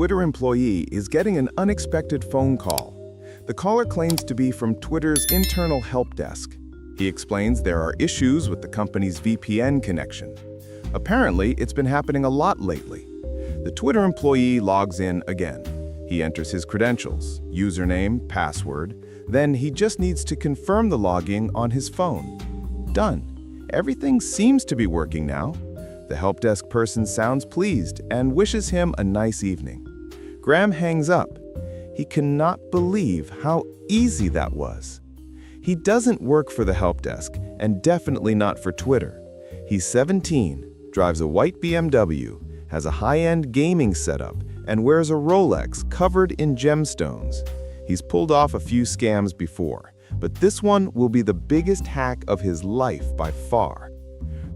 Twitter employee is getting an unexpected phone call. The caller claims to be from Twitter's internal help desk. He explains there are issues with the company's VPN connection. Apparently, it's been happening a lot lately. The Twitter employee logs in again. He enters his credentials, username, password, then he just needs to confirm the login on his phone. Done. Everything seems to be working now. The help desk person sounds pleased and wishes him a nice evening. Graham hangs up. He cannot believe how easy that was. He doesn't work for the help desk and definitely not for Twitter. He's 17, drives a white BMW, has a high-end gaming setup, and wears a Rolex covered in gemstones. He's pulled off a few scams before, but this one will be the biggest hack of his life by far.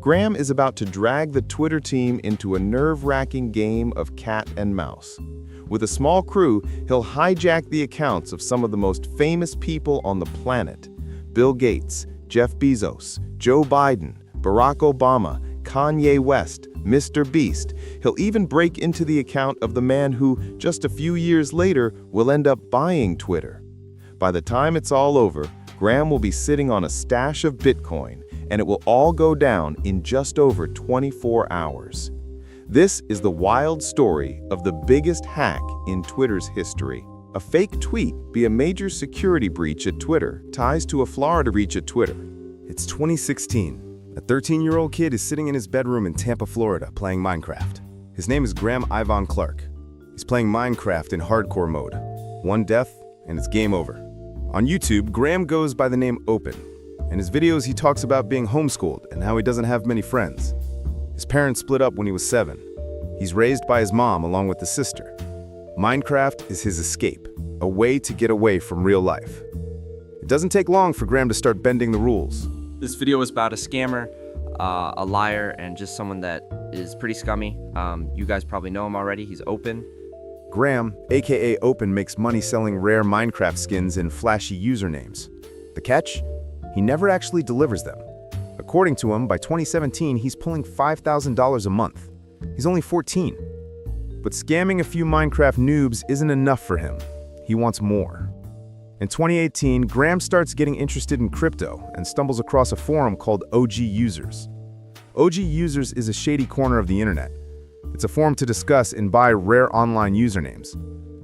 Graham is about to drag the Twitter team into a nerve-wracking game of cat and mouse. With a small crew, he'll hijack the accounts of some of the most famous people on the planet. Bill Gates, Jeff Bezos, Joe Biden, Barack Obama, Kanye West, Mr. Beast. He'll even break into the account of the man who, just a few years later, will end up buying Twitter. By the time it's all over, Graham will be sitting on a stash of Bitcoin, and it will all go down in just over 24 hours. This is the wild story of the biggest hack in Twitter's history. A fake tweet be a major security breach at Twitter ties to a Florida breach at Twitter. It's 2016. A 13-year-old kid is sitting in his bedroom in Tampa, Florida, playing Minecraft. His name is Graham Ivan Clark. He's playing Minecraft in hardcore mode. One death, and it's game over. On YouTube, Graham goes by the name Open. In his videos, he talks about being homeschooled and how he doesn't have many friends. His parents split up when he was 7. He's raised by his mom along with his sister. Minecraft is his escape, a way to get away from real life. It doesn't take long for Graham to start bending the rules. This video is about a scammer, a liar, and just someone that is pretty scummy. You guys probably know him already. He's Open. Graham, aka Open, makes money selling rare Minecraft skins in flashy usernames. The catch? He never actually delivers them. According to him, by 2017, he's pulling $5,000 a month. He's only 14. But scamming a few Minecraft noobs isn't enough for him. He wants more. In 2018, Graham starts getting interested in crypto and stumbles across a forum called OG Users. OG Users is a shady corner of the internet. It's a forum to discuss and buy rare online usernames.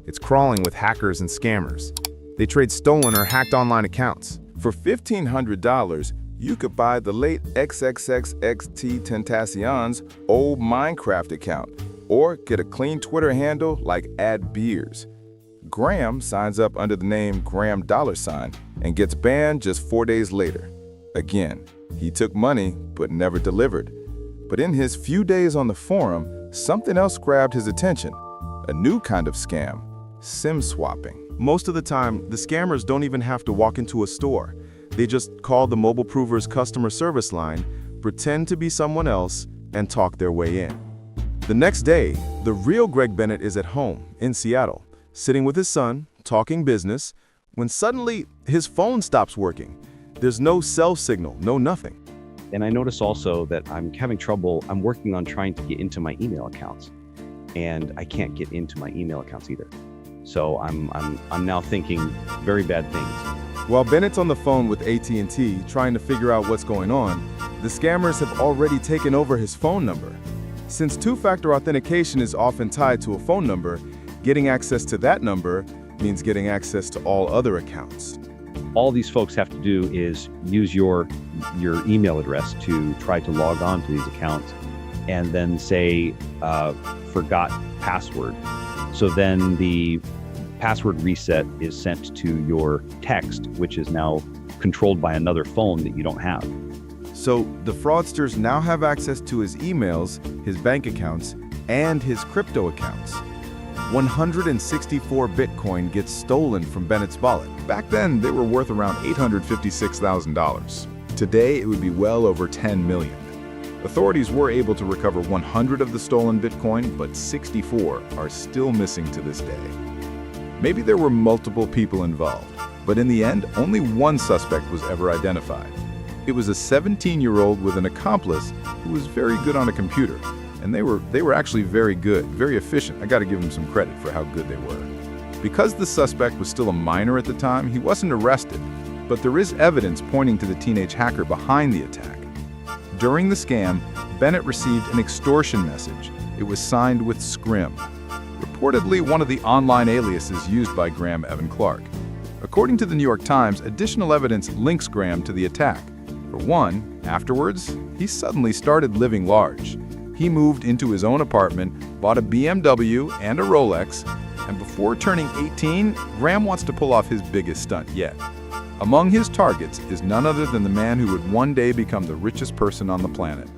It's crawling with hackers and scammers. They trade stolen or hacked online accounts. For $1,500, you could buy the late XXXXT Tentacion's old Minecraft account, or get a clean Twitter handle like @beers. Graham signs up under the name Graham $, and gets banned just 4 days later. Again, he took money but never delivered. But in his few days on the forum, something else grabbed his attention. A new kind of scam, SIM swapping. Most of the time, the scammers don't even have to walk into a store. They just call the Mobile Prover's customer service line, pretend to be someone else, and talk their way in. The next day, the real Greg Bennett is at home in Seattle, sitting with his son, talking business, when suddenly his phone stops working. There's no cell signal, no nothing. And I notice also that I'm having trouble. I'm working on trying to get into my email accounts, and I can't get into my email accounts either. So I'm now thinking very bad things. While Bennett's on the phone with AT&T trying to figure out what's going on, the scammers have already taken over his phone number. Since two-factor authentication is often tied to a phone number, getting access to that number means getting access to all other accounts. All these folks have to do is use your email address to try to log on to these accounts, and then say forgot password. So then the password reset is sent to your text, which is now controlled by another phone that you don't have. So the fraudsters now have access to his emails, his bank accounts, and his crypto accounts. 164 Bitcoin gets stolen from Bennett's wallet. Back then, they were worth around $856,000. Today, it would be well over $10 million. Authorities were able to recover 100 of the stolen Bitcoin, but 64 are still missing to this day. Maybe there were multiple people involved, but in the end, only one suspect was ever identified. It was a 17-year-old with an accomplice who was very good on a computer. And they were actually very good, very efficient. I got to give them some credit for how good they were. Because the suspect was still a minor at the time, he wasn't arrested, but there is evidence pointing to the teenage hacker behind the attack. During the scam, Bennett received an extortion message. It was signed with Scrim, reportedly one of the online aliases used by Graham Evan Clark. According to the New York Times, additional evidence links Graham to the attack. For one, afterwards, he suddenly started living large. He moved into his own apartment, bought a BMW and a Rolex, and before turning 18, Graham wants to pull off his biggest stunt yet. Among his targets is none other than the man who would one day become the richest person on the planet.